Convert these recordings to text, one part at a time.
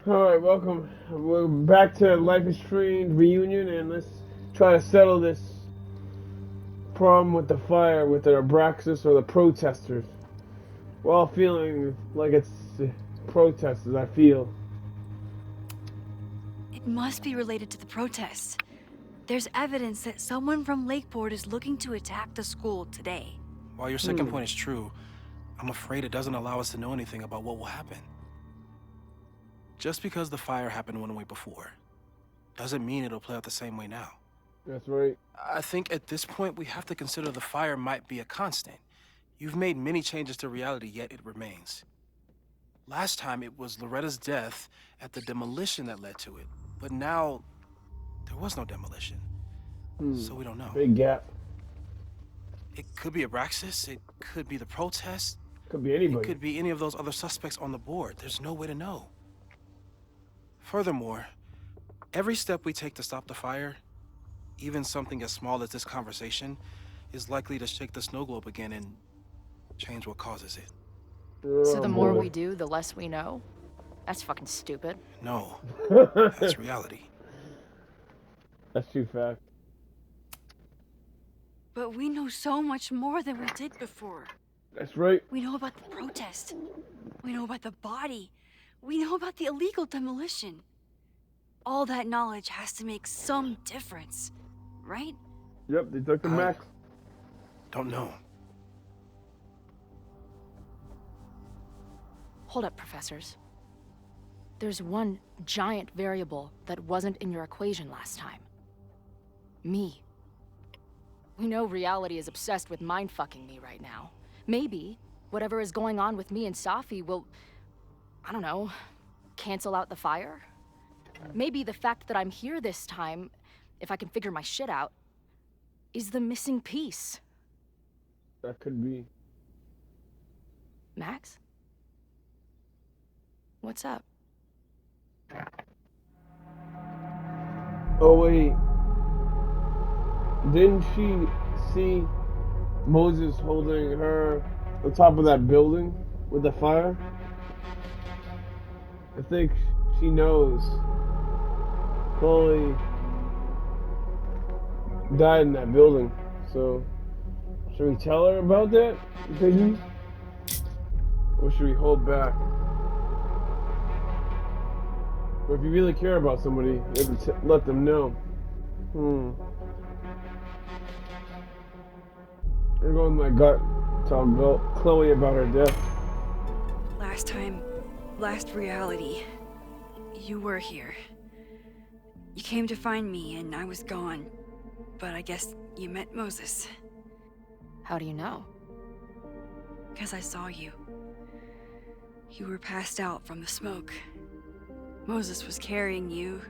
All right, welcome. We're back to Life is Strange reunion, and let's try to settle this problem with the fire with the Abraxas or the protesters. We're all feeling like it's protesters. I feel. It must be related to the protests. There's evidence that someone from Lakeport is looking to attack the school today. While your second Hmm. point is true, I'm afraid it doesn't allow us to know anything about what will happen. Just because the fire happened one way before, doesn't mean it'll play out the same way now. That's right. I think at this point we have to consider the fire might be a constant. You've made many changes to reality, yet it remains. Last time it was Loretta's death at the demolition that led to it, but now there was no demolition, so we don't know. Big gap. It could be Abraxas, it could be the protest, Could be it anybody. could be any of those other suspects on the board. There's no way to know. Furthermore, every step we take to stop the fire, even something as small as this conversation, is likely to shake the snow globe again and change what causes it. So Oh the more boy. we do, the less we know? That's fucking stupid. No, that's reality. That's too fast. But we know so much more than we did before. That's right. We know about the protest. We know about the body. We know about the illegal demolition. All that knowledge has to make some difference, right? Yep, they took the I- max. Don't know. Hold up, professors. There's one giant variable that wasn't in your equation last time. Me. We know reality is obsessed with mind-fucking me right now. Maybe whatever is going on with me and Safi will, I don't know, cancel out the fire? Maybe the fact that I'm here this time, if I can figure my shit out, is the missing piece. That could be. Max? What's up? Oh wait. Didn't she see Moses holding her on top of that building with the fire? I think she knows Chloe died in that building. So, should we tell her about that vision? Or should we hold back? But if you really care about somebody, you have to let them know. I'm going with my gut. Tell Chloe about her death. Last time, last reality, you were here. You came to find me and I was gone. But I guess you met Moses. How do you know? Because I saw you. You were passed out from the smoke. Moses was carrying you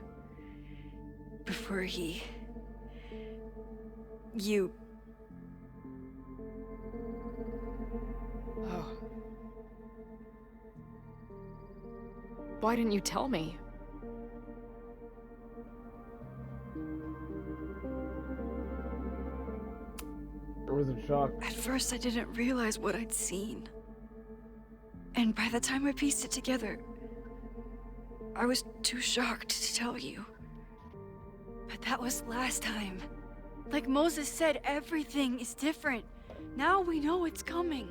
before he... You... Oh. Why didn't you tell me? I was in shock. At first I didn't realize what I'd seen. And by the time I pieced it together, I was too shocked to tell you. But that was last time. Like Moses said, everything is different. Now we know it's coming.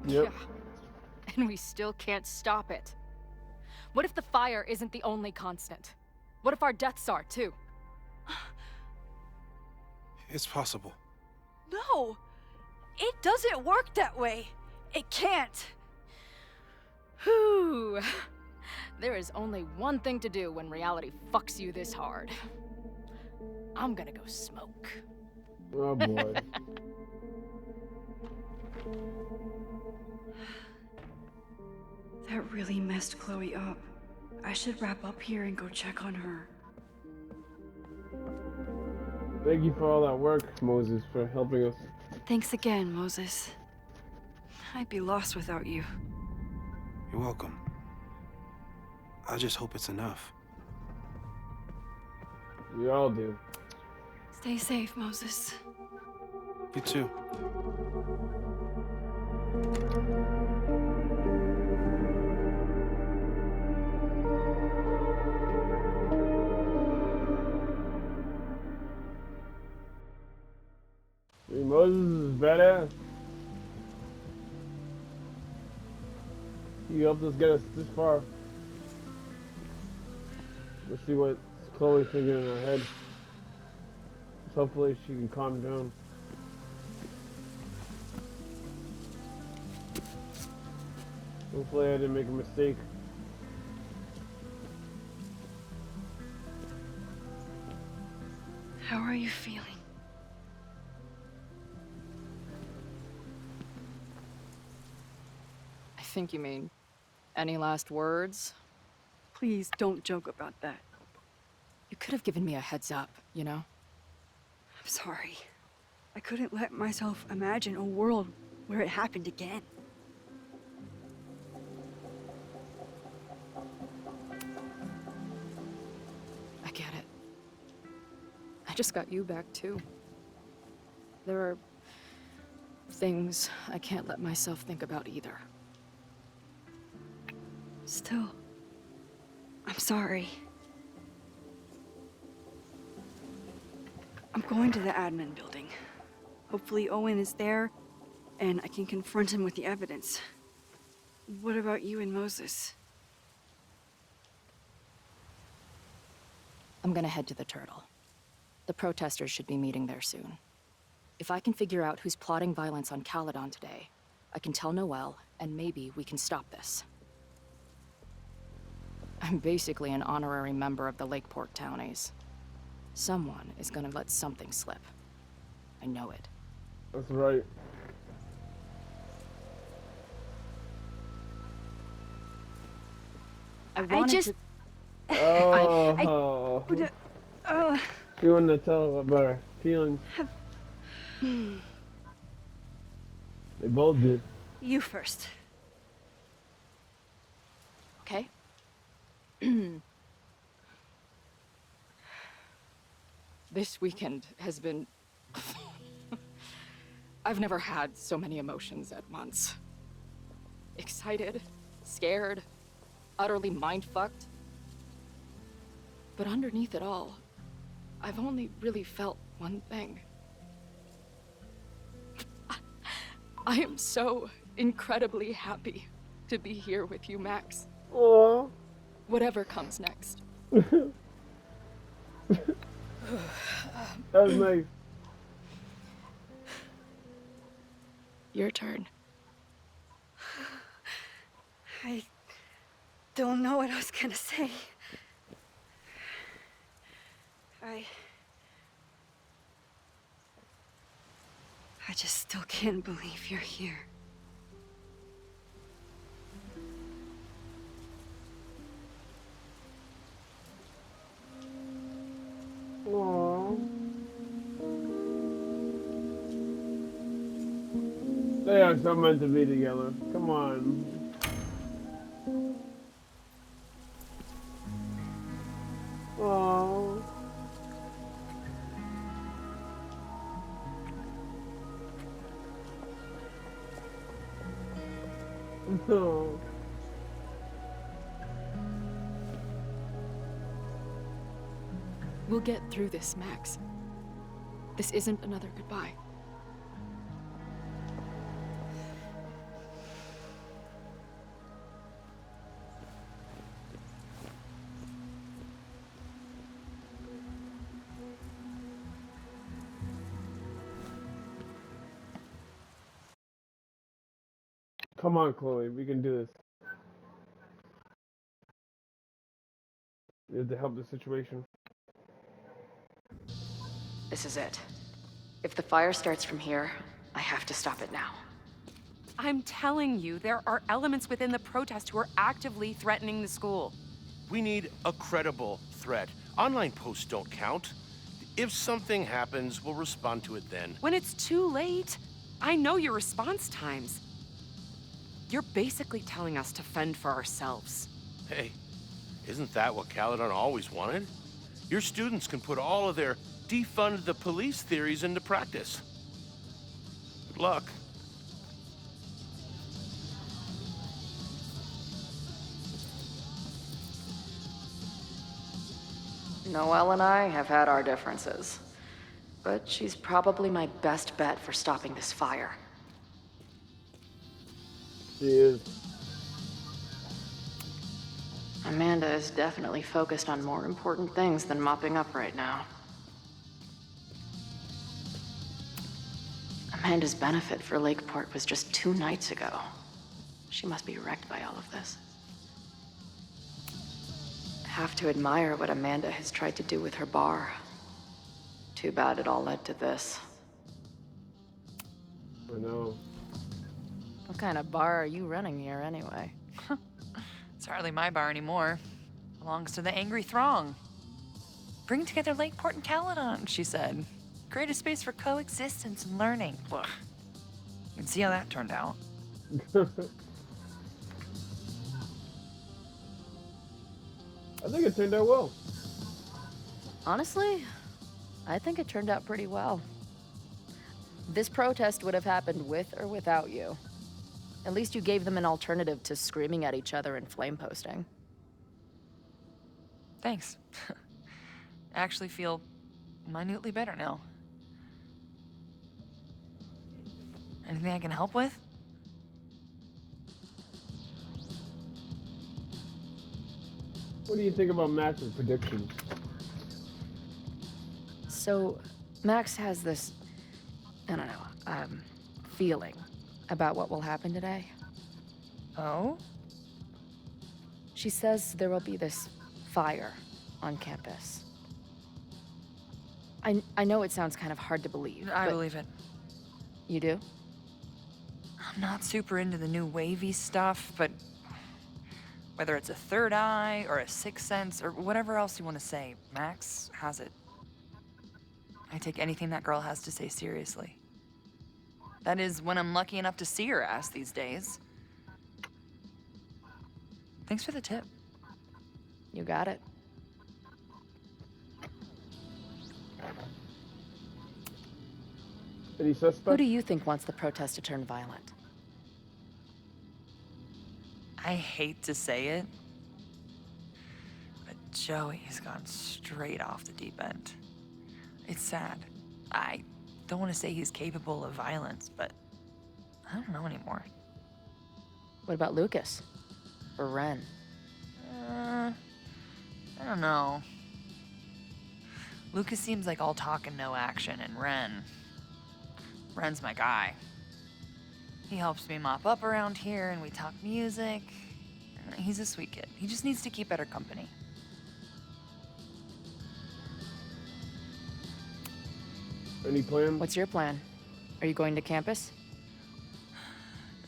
Yep. Yeah. And we still can't stop it. What if the fire isn't the only constant? What if our deaths are, too? It's possible. No! It doesn't work that way. It can't. Whew. There is only one thing to do when reality fucks you this hard. I'm gonna go smoke. Oh boy. That really messed Chloe up. I should wrap up here and go check on her. Thank you for all that work, Moses, for helping us. Thanks again, Moses. I'd be lost without you. You're welcome. I just hope it's enough. We all do. Stay safe, Moses. You too. badass. You helped us get us this far. Let's see what Chloe's thinking in her head. Hopefully she can calm down. Hopefully I didn't make a mistake. How are you feeling? I think you mean any last words? Please don't joke about that. You could have given me a heads up, you know? I'm sorry. I couldn't let myself imagine a world where it happened again. I get it. I just got you back too. There are things I can't let myself think about either. Still, I'm sorry. I'm going to the admin building. Hopefully Owen is there, and I can confront him with the evidence. What about you and Moses? I'm gonna head to the Turtle. The protesters should be meeting there soon. If I can figure out who's plotting violence on Caledon today, I can tell Noelle, and maybe we can stop this. I'm basically an honorary member of the Lakeport Townies. Someone is gonna let something slip. I know it. That's right. I just... Oh. She wanted to tell about her feelings. They both did. You first. Okay. This weekend has been... I've never had so many emotions at once. Excited, scared, utterly mind-fucked. But underneath it all, I've only really felt one thing. I am so incredibly happy to be here with you, Max. Aww. Whatever comes next. That was nice. Your turn. I don't know what I was gonna say. I just still can't believe you're here. Aww. They are so meant to be together. Come on. Aww. No. We'll get through this, Max. This isn't another goodbye. Come on, Chloe. We can do this. We have to help the situation. This is it. If the fire starts from here, I have to stop it now. I'm telling you, there are elements within the protest who are actively threatening the school. We need a credible threat. Online posts don't count. If something happens, we'll respond to it then. When it's too late, I know your response times. You're basically telling us to fend for ourselves. Hey, isn't that what Caledon always wanted? Your students can put all of their defund the police theories into practice. Good luck. Noelle and I have had our differences. But she's probably my best bet for stopping this fire. She is. Amanda is definitely focused on more important things than mopping up right now. Amanda's benefit for Lakeport was just 2 nights ago. She must be wrecked by all of this. Have to admire what Amanda has tried to do with her bar. Too bad it all led to this. I know. What kind of bar are you running here anyway? It's hardly my bar anymore. Belongs to the Angry Throng. Bring together Lakeport and Caledon, she said. Create a space for coexistence and learning. Ugh. You can see how that turned out. I think it turned out well. Honestly, I think it turned out pretty well. This protest would have happened with or without you. At least you gave them an alternative to screaming at each other and flame posting. Thanks. I actually feel minutely better now. Anything I can help with? What do you think about Max's predictions? So, Max has this, I don't know, feeling about what will happen today. Oh? She says there will be this fire on campus. I know it sounds kind of hard to believe. I but believe it. You do? I'm not super into the new wavy stuff, but whether it's a third eye or a sixth sense or whatever else you want to say, Max has it. I take anything that girl has to say seriously. That is, when I'm lucky enough to see her ass these days. Thanks for the tip. You got it. Any suspects? Who do you think wants the protest to turn violent? I hate to say it, but Joey's gone straight off the deep end. It's sad. I don't want to say he's capable of violence, but I don't know anymore. What about Lucas? Or Ren? I don't know. Lucas seems like all talk and no action, and Ren's my guy. He helps me mop up around here, and we talk music. He's a sweet kid. He just needs to keep better company. Any plans? What's your plan? Are you going to campus?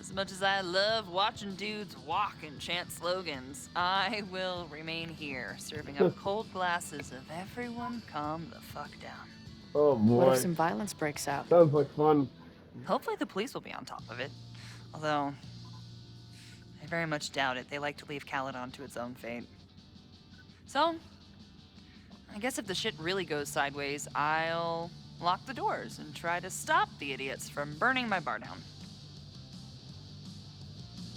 As much as I love watching dudes walk and chant slogans, I will remain here, serving up cold glasses of everyone calm the fuck down. Oh What boy. if some violence breaks out? Sounds like fun. Hopefully the police will be on top of it. Although, I very much doubt it. They like to leave Caledon to its own fate. So, I guess if the shit really goes sideways, I'll lock the doors and try to stop the idiots from burning my bar down.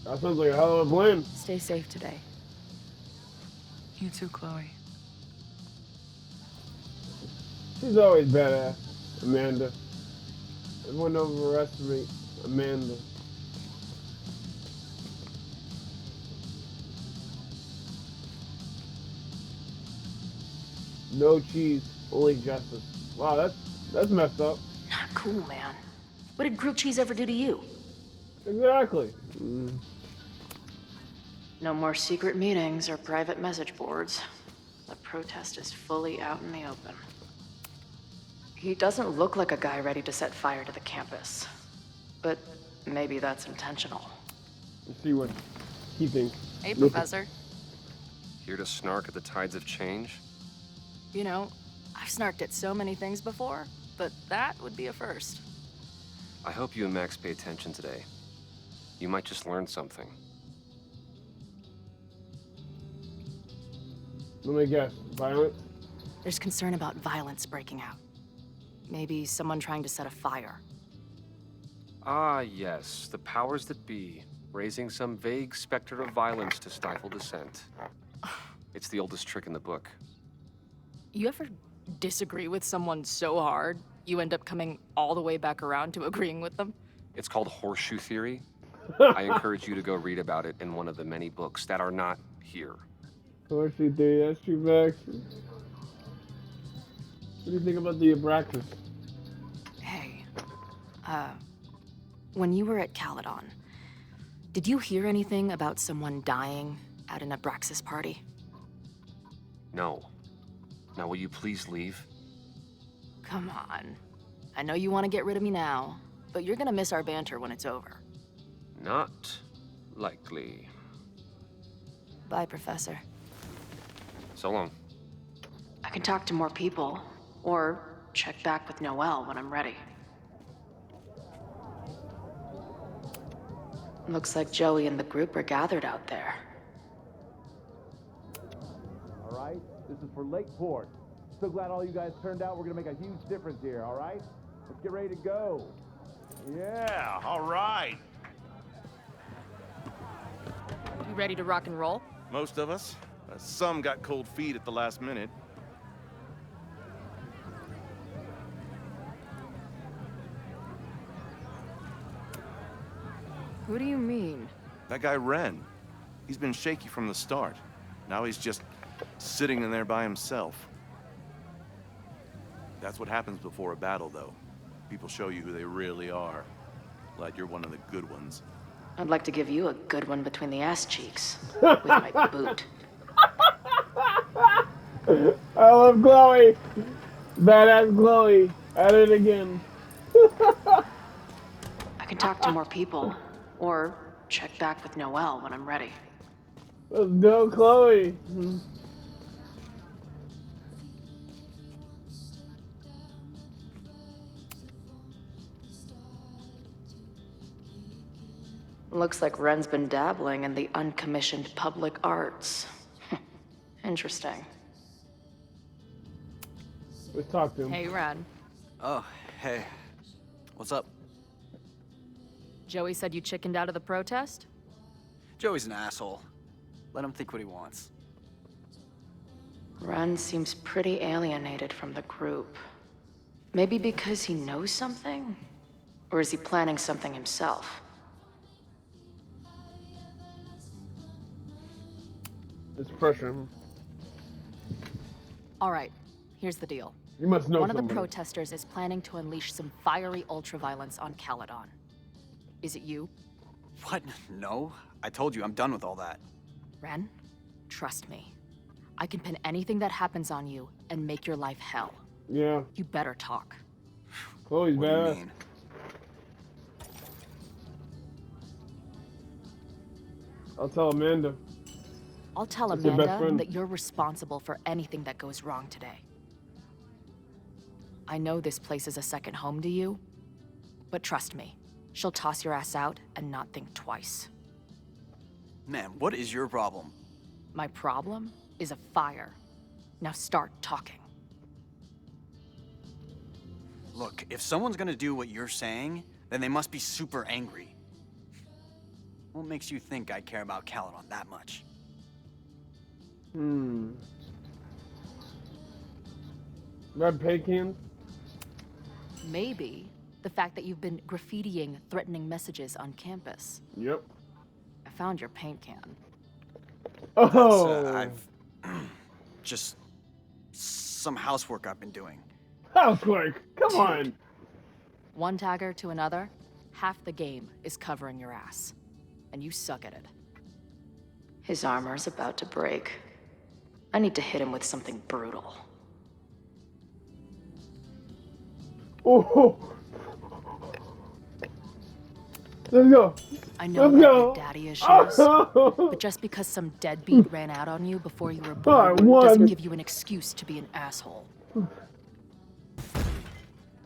That sounds like a hell of a plan. Stay safe today. You too, Chloe. She's always badass, Amanda. Everyone overestimate Amanda. No cheese, only justice. Wow, that's messed up. Not cool, man. What did grilled cheese ever do to you? Exactly. No more secret meetings or private message boards. The protest is fully out in the open. He doesn't look like a guy ready to set fire to the campus. But maybe that's intentional. Let's see what he thinks. Hey, Look- Professor. Here to snark at the tides of change? You know, I've snarked at so many things before, but that would be a first. I hope you and Max pay attention today. You might just learn something. Let me guess. Violence? There's concern about violence breaking out. Maybe someone trying to set a fire. Ah, yes, the powers that be, raising some vague specter of violence to stifle dissent. It's the oldest trick in the book. You ever disagree with someone so hard You end up coming all the way back around to agreeing with them? It's called horseshoe theory. I encourage you to go read about it in one of the many books that are not here. Horseshoe theory, that's true facts. What do you think about the Abraxas? Hey, when you were at Caledon, did you hear anything about someone dying at an Abraxas party? No. Now will you please leave? Come on. I know you want to get rid of me now, but you're gonna miss our banter when it's over. Not likely. Bye, Professor. So long. I can talk to more people, or check back with Noelle when I'm ready. Looks like Joey and the group are gathered out there. All right, this is for Lakeport. So glad all you guys turned out. We're gonna make a huge difference here, all right? Let's get ready to go. Yeah, all right. You ready to rock and roll? Most of us. Some got cold feet at the last minute. Who do you mean? That guy Ren. He's been shaky from the start. Now he's just sitting in there by himself. That's what happens before a battle, though. People show you who they really are. Like you're one of the good ones. I'd like to give you a good one between the ass cheeks with my boot. I love Chloe. Badass Chloe. At it again. I can talk to more people, or check back with Noelle when I'm ready. Let's go, Chloe. Looks like Ren's been dabbling in the uncommissioned public arts. Interesting. Let's talk to him. Hey, Ren. Oh, hey. What's up? Joey said you chickened out of the protest? Joey's an asshole. Let him think what he wants. Ren seems pretty alienated from the group. Maybe because he knows something? Or is he planning something himself? Let's pressure him. All right, here's the deal. You must know One of the somebody. protesters is planning to unleash some fiery ultraviolence on Caledon. Is it you? What? No. I told you, I'm done with all that. Ren, trust me. I can pin anything that happens on you and make your life hell. Yeah. You better talk. Chloe's What do you badass. mean? I'll tell Amanda. I'll tell That's your best Amanda friend. that you're responsible for anything that goes wrong today. I know this place is a second home to you, but trust me, she'll toss your ass out and not think twice. Man, what is your problem? My problem is a fire. Now start talking. Look, if someone's gonna do what you're saying, then they must be super angry. What makes you think I care about Caledon that much? Red Pecans? Maybe the fact that you've been graffitiing threatening messages on campus. Yep. I found your paint can. Oh! I've just some housework I've been doing. Housework! Come on! One tagger to another, half the game is covering your ass. And you suck at it. His armor's about to break. I need to hit him with something brutal. Oh! Let's go! I know Let's about go! your daddy issues, but just because some deadbeat ran out on you before you were born won. doesn't give you an excuse to be an asshole.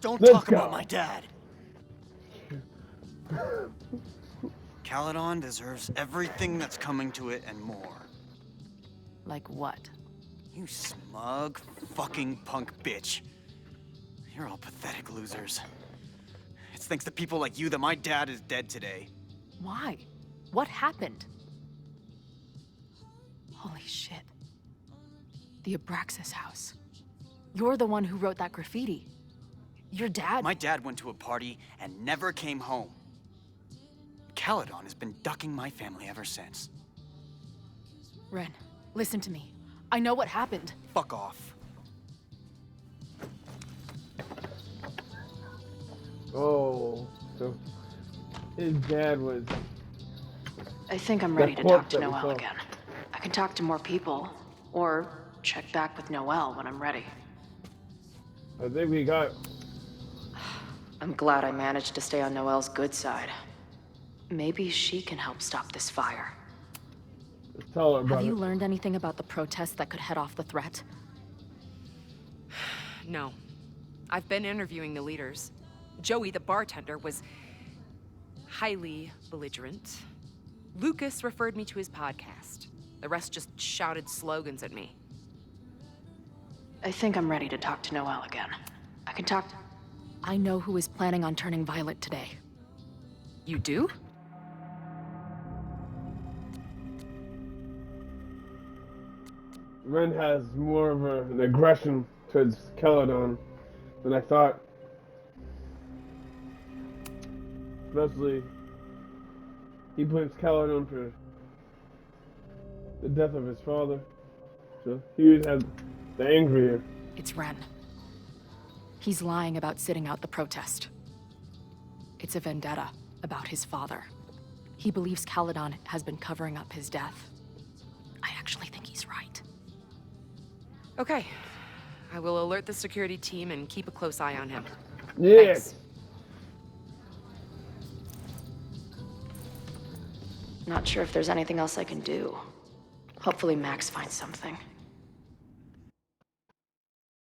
Don't Let's talk go. about my dad. Caledon deserves everything that's coming to it and more. Like what? You smug, fucking punk bitch. You're all pathetic losers. It's thanks to people like you that my dad is dead today. Why? What happened? Holy shit. The Abraxas house. You're the one who wrote that graffiti. Your dad? My dad went to a party and never came home. Caledon has been ducking my family ever since. Ren, listen to me. I know what happened. Fuck off. Oh, so his dad was... I think I'm ready to corpse talk to that we Noel saw. again. I can talk to more people, or check back with Noel when I'm ready. I think we got... I'm glad I managed to stay on Noel's good side. Maybe she can help stop this fire. Let's tell her about Have you it. learned anything about the protests that could head off the threat? No. I've been interviewing the leaders. Joey, the bartender, was highly belligerent. Lucas referred me to his podcast. The rest just shouted slogans at me. I think I'm ready to talk to Noel again. I can talk... I know who is planning on turning violent today. You do? Ren has more of an aggression towards Caledon than I thought. Especially, he blames Caledon for the death of his father. So he would have the angrier. It's Ren. He's lying about sitting out the protest. It's a vendetta about his father. He believes Caledon has been covering up his death. I actually think he's right. Okay. I will alert the security team and keep a close eye on him. Yes. Thanks. Not sure if there's anything else I can do. Hopefully Max finds something.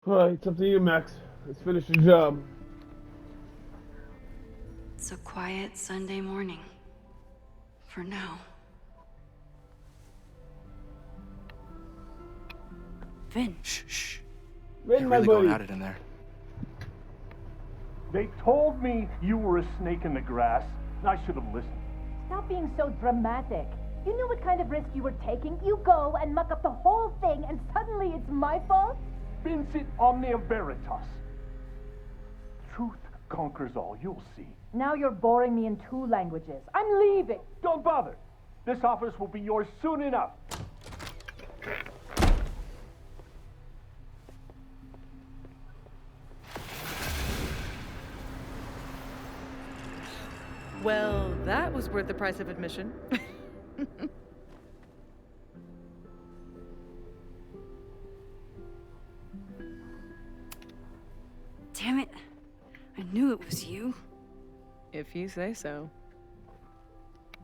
Alright, it's up to you, Max. Let's finish the job. It's a quiet Sunday morning. For now. Vin. Shh. Ren, You're my really buddy. going at it in there. They told me you were a snake in the grass. I should have listened. Stop being so dramatic. You knew what kind of risk you were taking. You go and muck up the whole thing, and suddenly it's my fault? Vincit omnia veritas. Truth conquers all, you'll see. Now you're boring me in 2 languages. I'm leaving. Don't bother. This office will be yours soon enough. Well, that was worth the price of admission. Damn it. I knew it was you. If you say so.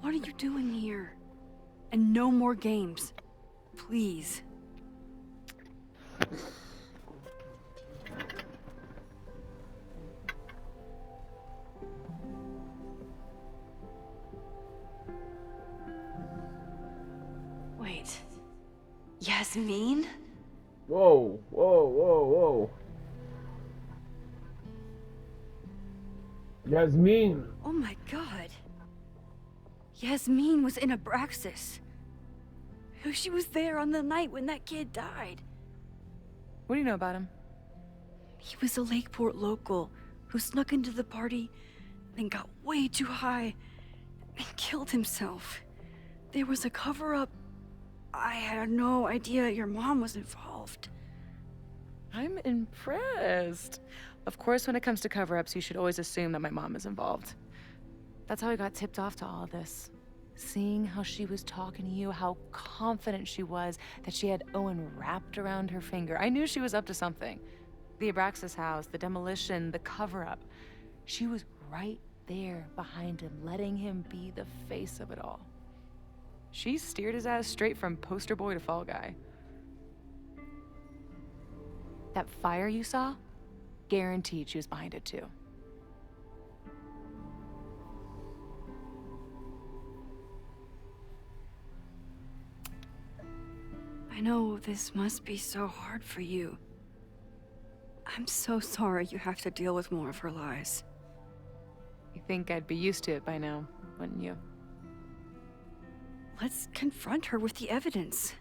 What are you doing here? And no more games. Please. Wait. Yasmin? Whoa, whoa, whoa, whoa. Yasmin. Oh my god. Yasmin was in Abraxas. She was there on the night when that kid died. What do you know about him? He was a Lakeport local who snuck into the party and got way too high and killed himself. There was a cover-up. I had no idea your mom was involved. I'm impressed. Of course, when it comes to cover-ups, you should always assume that my mom is involved. That's how I got tipped off to all of this. Seeing how she was talking to you, how confident she was that she had Owen wrapped around her finger. I knew she was up to something. The Abraxas house, the demolition, the cover-up. She was right there behind him, letting him be the face of it all. She steered his ass straight from poster boy to fall guy. That fire you saw? Guaranteed she was behind it too. I know this must be so hard for you. I'm so sorry you have to deal with more of her lies. You think I'd be used to it by now, wouldn't you? Let's confront her with the evidence.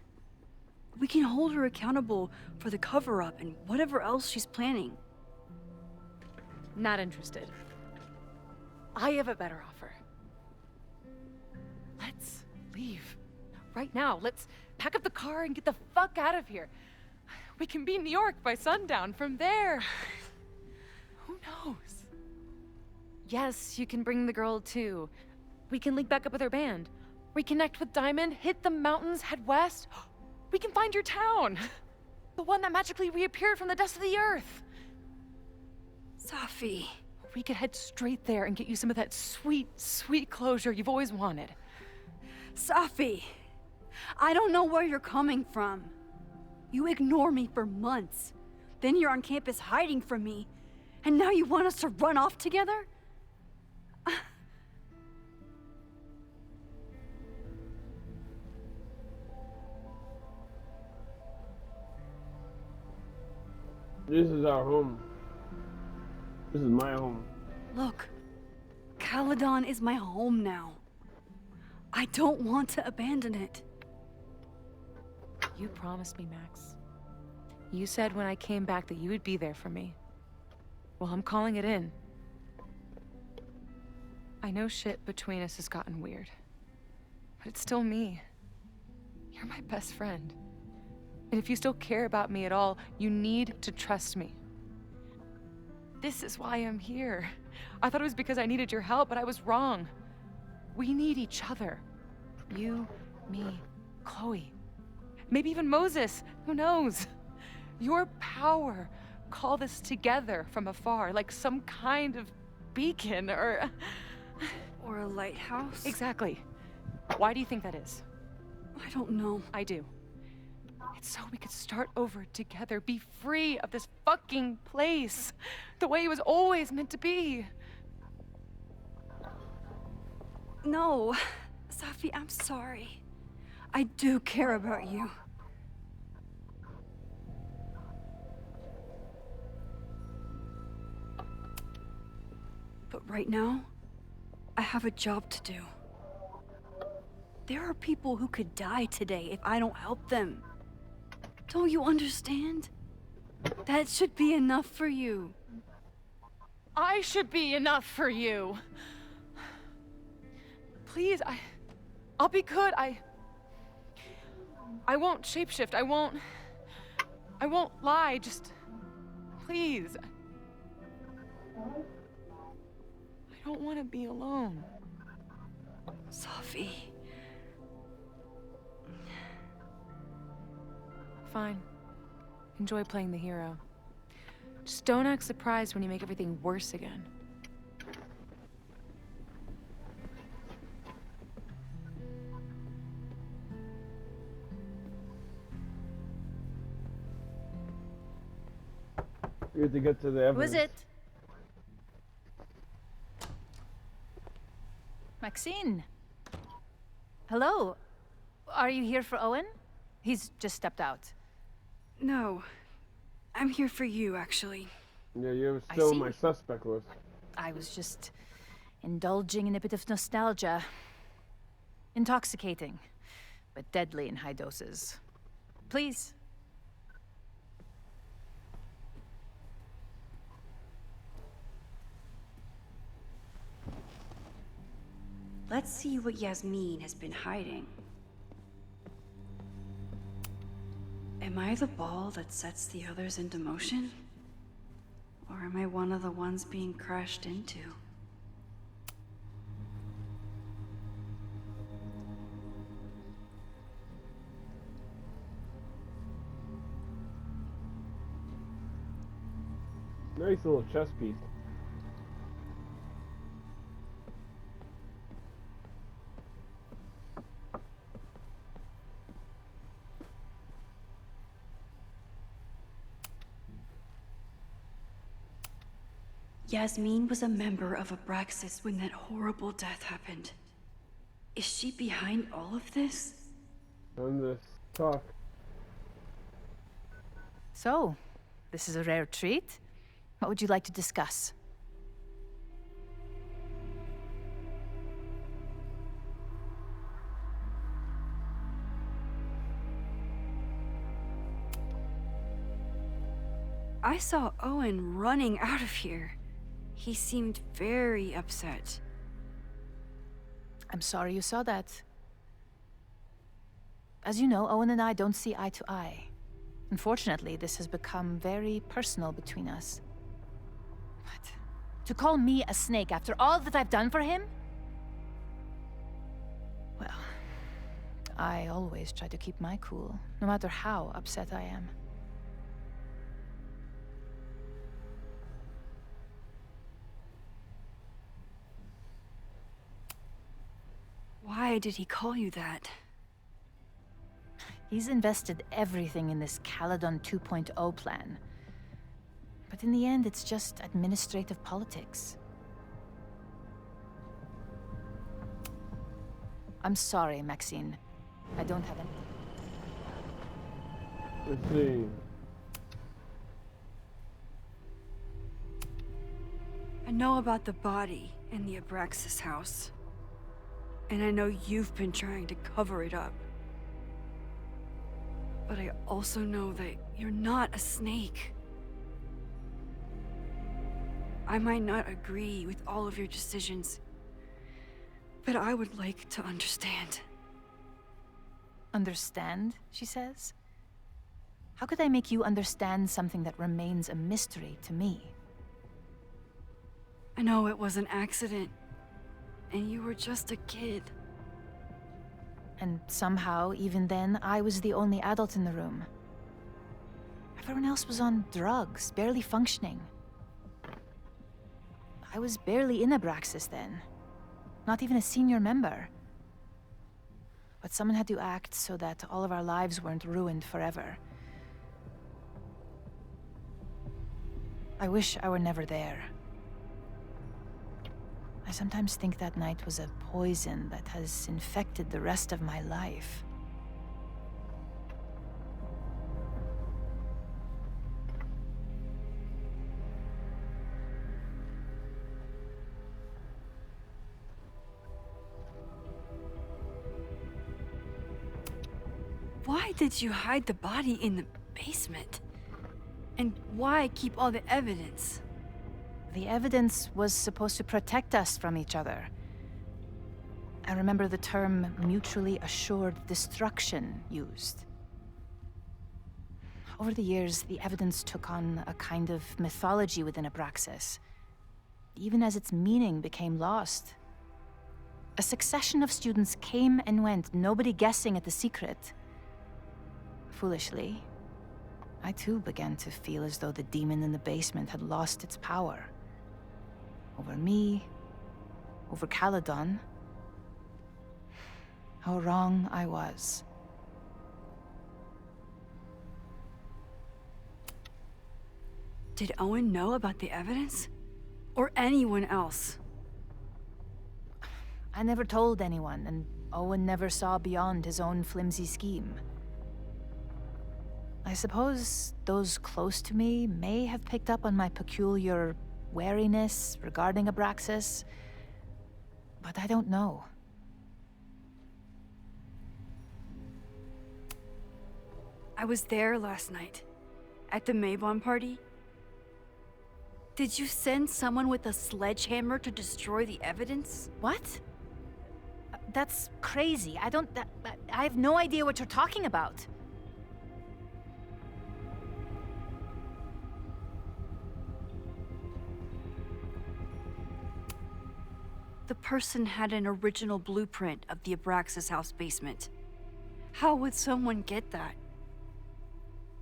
We can hold her accountable for the cover-up and whatever else she's planning. Not interested. I have a better offer. Let's leave. Right now. Let's pack up the car and get the fuck out of here. We can be in New York by sundown. From there, who knows? Yes, you can bring the girl too. We can link back up with her band. Reconnect with Diamond, hit the mountains, head west. We can find your town. The one that magically reappeared from the dust of the earth. Safi. We could head straight there and get you some of that sweet, sweet closure you've always wanted. Safi. I don't know where you're coming from. You ignore me for months. Then you're on campus hiding from me. And now you want us to run off together? This is our home. This is my home. Look, Caledon is my home now. I don't want to abandon it. You promised me, Max. You said when I came back that you would be there for me. Well, I'm calling it in. I know shit between us has gotten weird. But it's still me. You're my best friend. And if you still care about me at all, you need to trust me. This is why I'm here. I thought it was because I needed your help, but I was wrong. We need each other. You, me, Chloe. Maybe even Moses. Who knows? Your power called us together from afar, like some kind of beacon or a lighthouse? Exactly. Why do you think that is? I don't know. I do. It's so we could start over together, be free of this fucking place, the way it was always meant to be. No, Safi, I'm sorry. I do care about you. But right now, I have a job to do. There are people who could die today if I don't help them. Don't you understand? That should be enough for you. I should be enough for you. Please, I'll be good. I won't shapeshift. I won't lie. Just please. I don't want to be alone. Safi. Fine. Enjoy playing the hero. Just don't act surprised when you make everything worse again. We have to get to the evidence. Who is it? Maxine. Hello. Are you here for Owen? He's just stepped out. No. I'm here for you, actually. Yeah, you're still on my suspect list. I was just indulging in a bit of nostalgia. Intoxicating, but deadly in high doses. Please. Let's see what Yasmin has been hiding. Am I the ball that sets the others into motion? Or am I one of the ones being crashed into? Nice little chess piece. Yasmin was a member of Abraxas when that horrible death happened. Is she behind all of this? On this talk. So, this is a rare treat. What would you like to discuss? I saw Owen running out of here. He seemed very upset. I'm sorry you saw that. As you know, Owen and I don't see eye to eye. Unfortunately, this has become very personal between us. But to call me a snake after all that I've done for him? Well, I always try to keep my cool, no matter how upset I am. Why did he call you that? He's invested everything in this Caledon 2.0 plan. But in the end, it's just administrative politics. I'm sorry, Maxine. I don't have any... Let's see. I know about the body in the Abraxas house. And I know you've been trying to cover it up. But I also know that you're not a snake. I might not agree with all of your decisions, but I would like to understand. Understand, she says? How could I make you understand something that remains a mystery to me? I know it was an accident, and you were just a kid. And somehow, even then, I was the only adult in the room. Everyone else was on drugs, barely functioning. I was barely in Abraxas then. Not even a senior member. But someone had to act so that all of our lives weren't ruined forever. I wish I were never there. I sometimes think that night was a poison that has infected the rest of my life. Why did you hide the body in the basement? And why keep all the evidence? The evidence was supposed to protect us from each other. I remember the term mutually assured destruction used. Over the years, the evidence took on a kind of mythology within Abraxas, even as its meaning became lost. A succession of students came and went, nobody guessing at the secret. Foolishly, I too began to feel as though the demon in the basement had lost its power. Over me, over Caledon. How wrong I was. Did Owen know about the evidence? Or anyone else? I never told anyone, and Owen never saw beyond his own flimsy scheme. I suppose those close to me may have picked up on my peculiar wariness regarding Abraxas, but I don't know. I was there last night, at the Maybon party. Did you send someone with a sledgehammer to destroy the evidence? What? That's crazy. I have no idea what you're talking about. The person had an original blueprint of the Abraxas house basement. How would someone get that?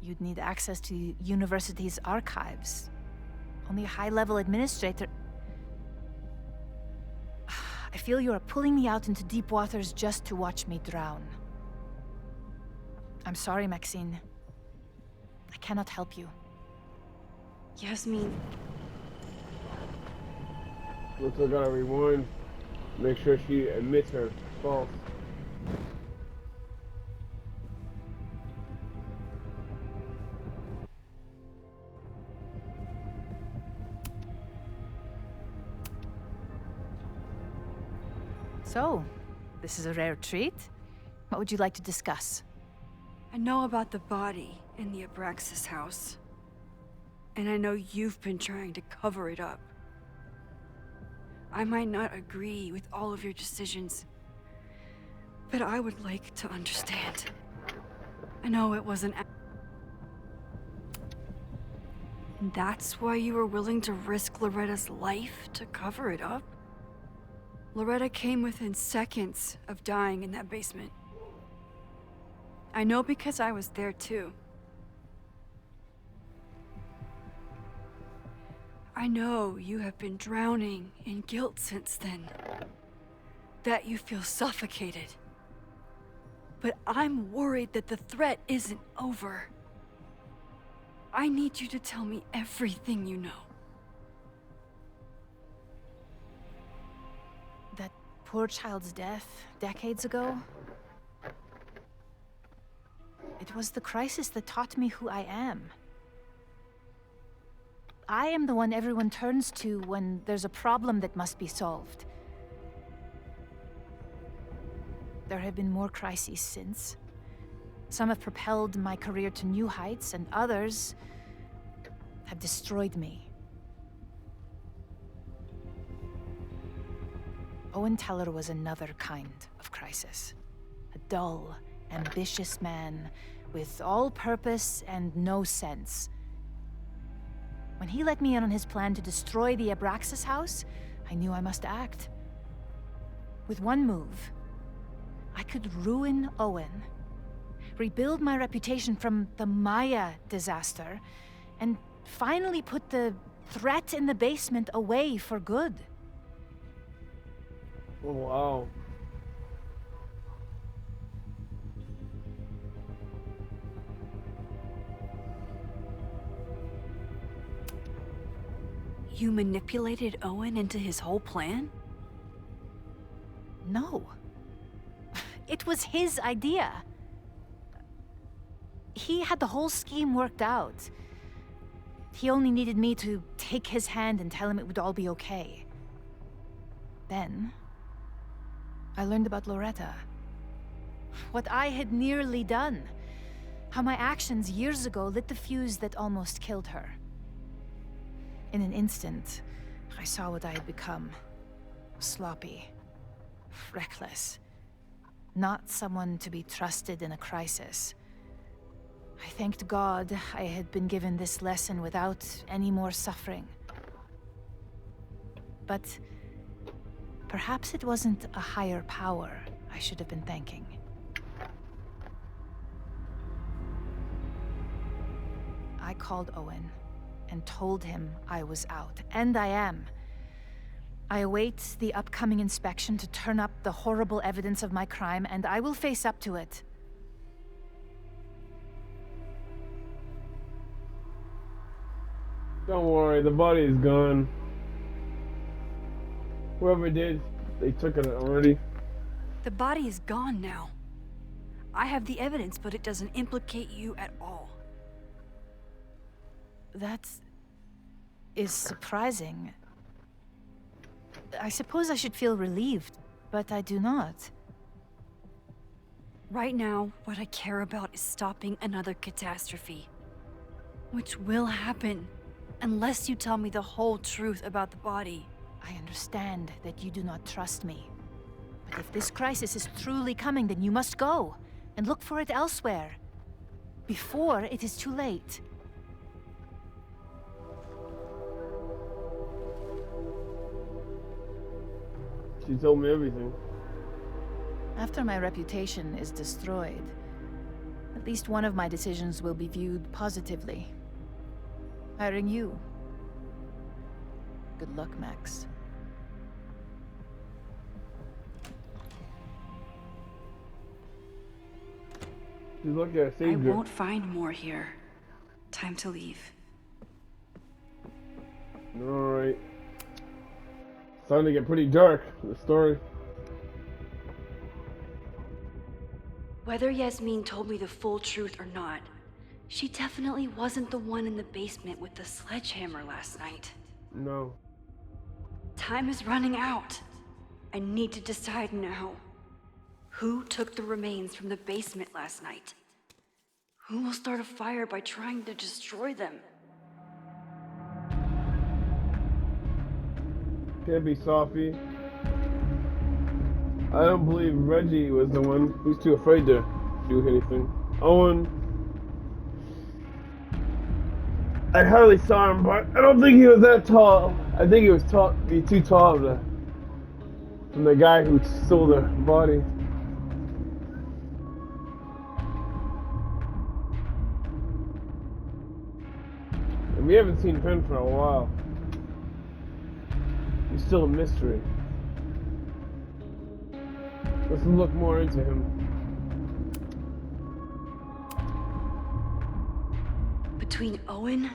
You'd need access to the university's archives. Only a high-level administrator... I feel you are pulling me out into deep waters just to watch me drown. I'm sorry, Maxine. I cannot help you. Yasmin. Looks like I gotta rewind. Make sure she admits her fault. So, this is a rare treat. What would you like to discuss? I know about the body in the Abraxas house. And I know you've been trying to cover it up. I might not agree with all of your decisions, but I would like to understand. I know it wasn't. And that's why you were willing to risk Loretta's life to cover it up? Loretta came within seconds of dying in that basement. I know because I was there too. I know you have been drowning in guilt since then. That you feel suffocated. But I'm worried that the threat isn't over. I need you to tell me everything you know. That poor child's death decades ago? It was the crisis that taught me who I am. I am the one everyone turns to when there's a problem that must be solved. There have been more crises since. Some have propelled my career to new heights, and others have destroyed me. Owen Teller was another kind of crisis. A dull, ambitious man with all purpose and no sense. When he let me in on his plan to destroy the Abraxas house, I knew I must act. With one move, I could ruin Owen, rebuild my reputation from the Maya disaster, and finally put the threat in the basement away for good. Oh, wow. You manipulated Owen into his whole plan? No. It was his idea. He had the whole scheme worked out. He only needed me to take his hand and tell him it would all be okay. Then, I learned about Loretta. What I had nearly done. How my actions years ago lit the fuse that almost killed her. In an instant, I saw what I had become. Sloppy. Reckless. Not someone to be trusted in a crisis. I thanked God I had been given this lesson without any more suffering. But perhaps it wasn't a higher power I should have been thanking. I called Owen and told him I was out, and I am. I await the upcoming inspection to turn up the horrible evidence of my crime, and I will face up to it. Don't worry, the body is gone. Whoever did, they took it already. The body is gone now. I have the evidence, but it doesn't implicate you at all. That is surprising. I suppose I should feel relieved, but I do not. Right now, what I care about is stopping another catastrophe. Which will happen, unless you tell me the whole truth about the body. I understand that you do not trust me. But if this crisis is truly coming, then you must go and look for it elsewhere. Before it is too late. She told me everything. After my reputation is destroyed, at least one of my decisions will be viewed positively. Hiring you. Good luck, Max. She's lucky I I saved her. won't find more here. Time to leave. Alright. Starting to get pretty dark, the story. Whether Yasmin told me the full truth or not, she definitely wasn't the one in the basement with the sledgehammer last night. No. Time is running out. I need to decide now. Who took the remains from the basement last night? Who will start a fire by trying to destroy them? Can't be Sophie. I don't believe Reggie was the one. He's too afraid to do anything. Owen. I hardly saw him, but I don't think he was that tall. I think he was too tall from the guy who stole the body. And we haven't seen Penn for a while. He's still a mystery. Let's look more into him. Between Owen,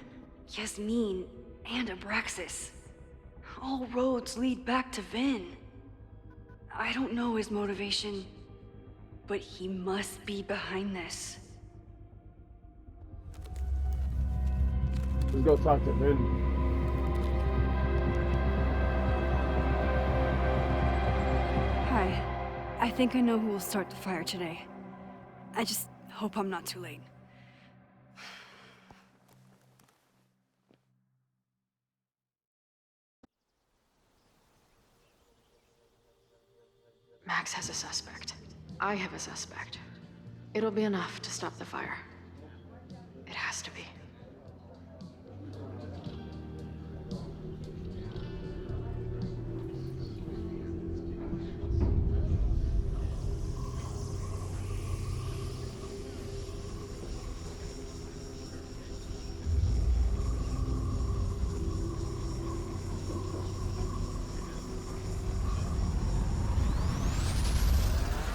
Yasmin, and Abraxas, all roads lead back to Vin. I don't know his motivation, but he must be behind this. Let's go talk to Vin. Hi. I think I know who will start the fire today. I just hope I'm not too late. Max has a suspect. I have a suspect. It'll be enough to stop the fire. It has to be.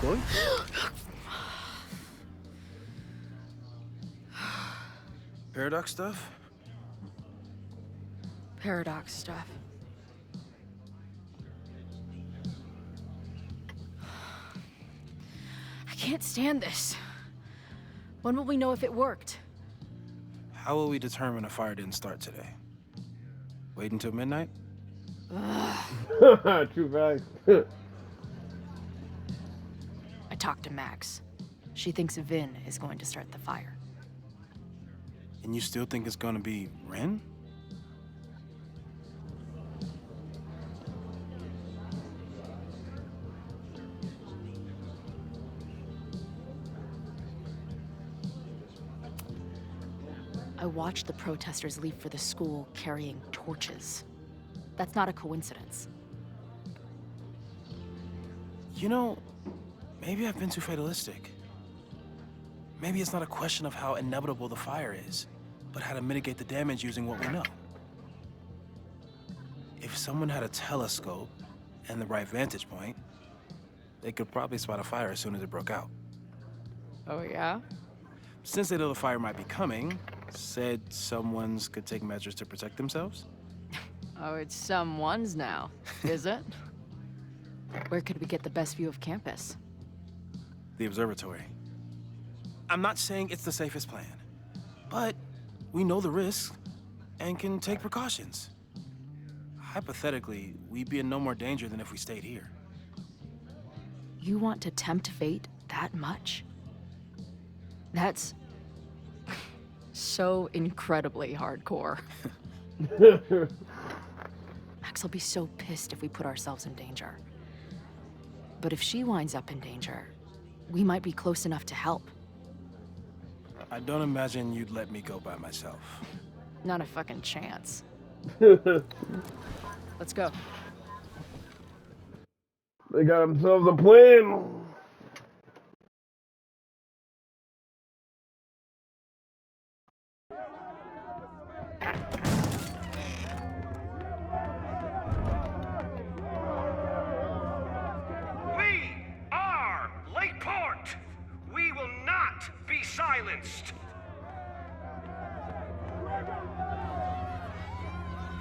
What? Paradox stuff? Paradox stuff. I can't stand this. When will we know if it worked? How will we determine a fire didn't start today? Wait until midnight? True facts. I talked to Max. She thinks Vin is going to start the fire. And you still think it's gonna be Ren? I watched the protesters leave for the school carrying torches. That's not a coincidence. You know, maybe I've been too fatalistic. Maybe it's not a question of how inevitable the fire is, but how to mitigate the damage using what we know. If someone had a telescope and the right vantage point, they could probably spot a fire as soon as it broke out. Oh, yeah? Since they know the fire might be coming, said someone's could take measures to protect themselves? Oh, it's someone's now, is it? Where could we get the best view of campus? The observatory. I'm not saying it's the safest plan, but we know the risks and can take precautions. Hypothetically, we'd be in no more danger than if we stayed here. You want to tempt fate that much? That's so incredibly hardcore. Max will be so pissed if we put ourselves in danger. But if she winds up in danger, we might be close enough to help. I don't imagine you'd let me go by myself. Not a fucking chance. Let's go. They got themselves a plan. We are Lakeport. We will not be silenced.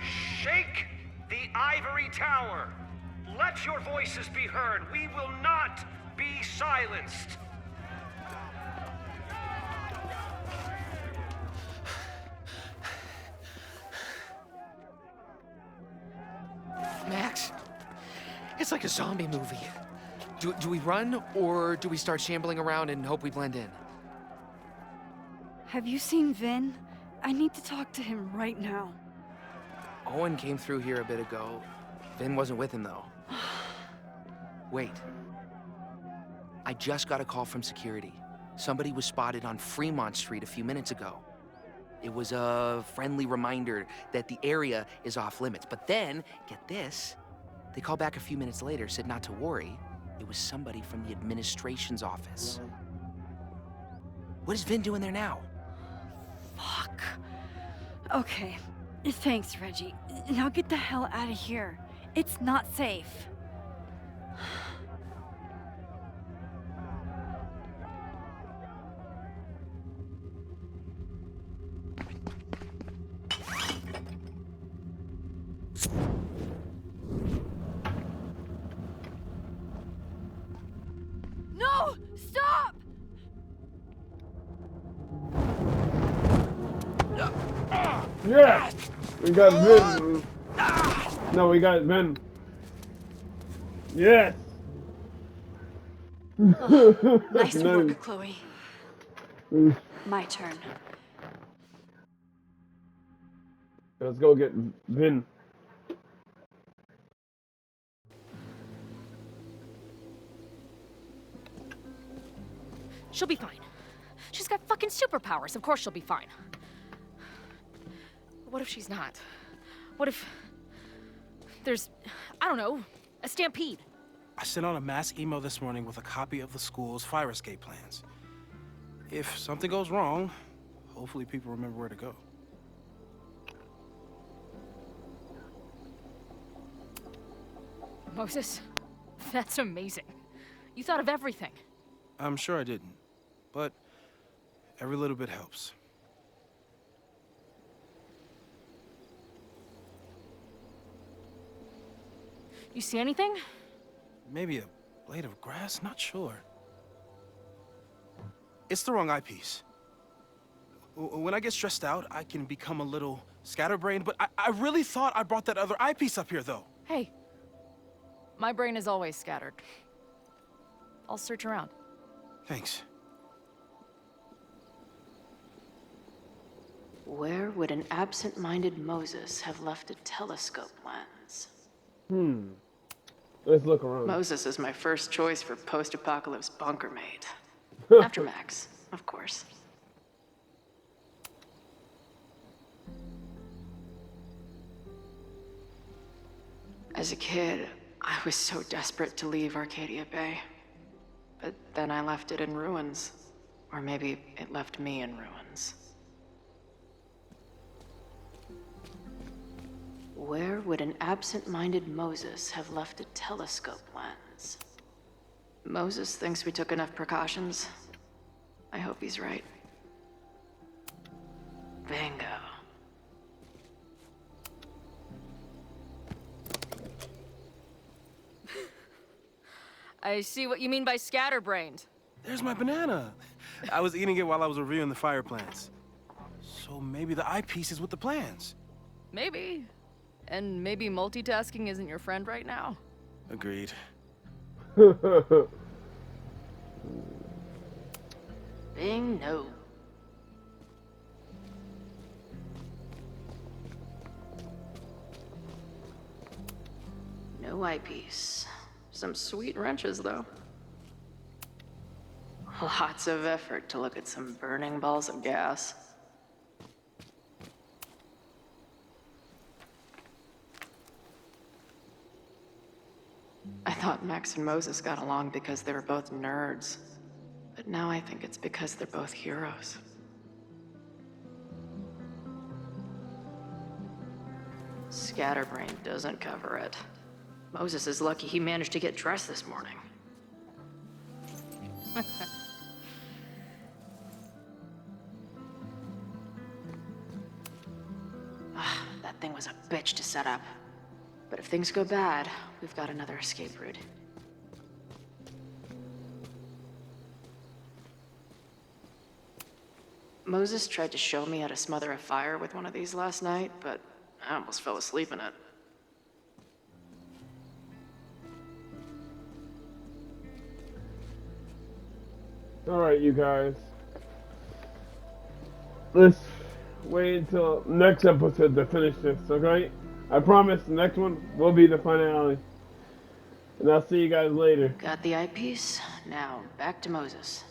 Shake the ivory tower. Let your voices be heard. We will not be silenced. Max, it's like a zombie movie. Do we run, or do we start shambling around and hope we blend in? Have you seen Vin? I need to talk to him right now. Owen came through here a bit ago. Vin wasn't with him, though. Wait. I just got a call from security. Somebody was spotted on Fremont Street a few minutes ago. It was a friendly reminder that the area is off limits. But then, get this, they called back a few minutes later, said not to worry. It was somebody from the administration's office. What is Vin doing there now? Fuck. Okay. Thanks, Reggie. Now get the hell out of here. It's not safe. No! Stop! Yeah! We got Vin. No, we got Vin. Yes! Nice work, Chloe. My turn. Let's go get Vin. She'll be fine. She's got fucking superpowers. Of course she'll be fine. What if she's not? What if there's, I don't know, a stampede? I sent out a mass email this morning with a copy of the school's fire escape plans. If something goes wrong, hopefully people remember where to go. Moses, that's amazing. You thought of everything. I'm sure I didn't, but every little bit helps. You see anything? Maybe a blade of grass, not sure. It's the wrong eyepiece. When I get stressed out, I can become a little scatterbrained, but I really thought I brought that other eyepiece up here, though. Hey, my brain is always scattered. I'll search around. Thanks. Where would an absent-minded Moses have left a telescope lens? Let's look around. Moses is my first choice for post-apocalypse bunker mate. After Max, of course. As a kid, I was so desperate to leave Arcadia Bay. But then I left it in ruins. Or maybe it left me in ruins. Where would an absent-minded Moses have left a telescope lens? Moses thinks we took enough precautions. I hope he's right. Bingo. I see what you mean by scatterbrained. There's my banana. I was eating it while I was reviewing the fire plans. So maybe the eyepiece is with the plans. Maybe. And maybe multitasking isn't your friend right now. Agreed. Bing, no. No eyepiece. Some sweet wrenches, though. Lots of effort to look at some burning balls of gas. I thought Max and Moses got along because they were both nerds. But now I think it's because they're both heroes. Scatterbrain doesn't cover it. Moses is lucky he managed to get dressed this morning. That thing was a bitch to set up. But if things go bad, we've got another escape route. Moses tried to show me how to smother a fire with one of these last night, but I almost fell asleep in it. Alright, you guys. Let's wait until next episode to finish this, okay? I promise the next one will be the finale. And I'll see you guys later. Got the eyepiece? Now, back to Moses.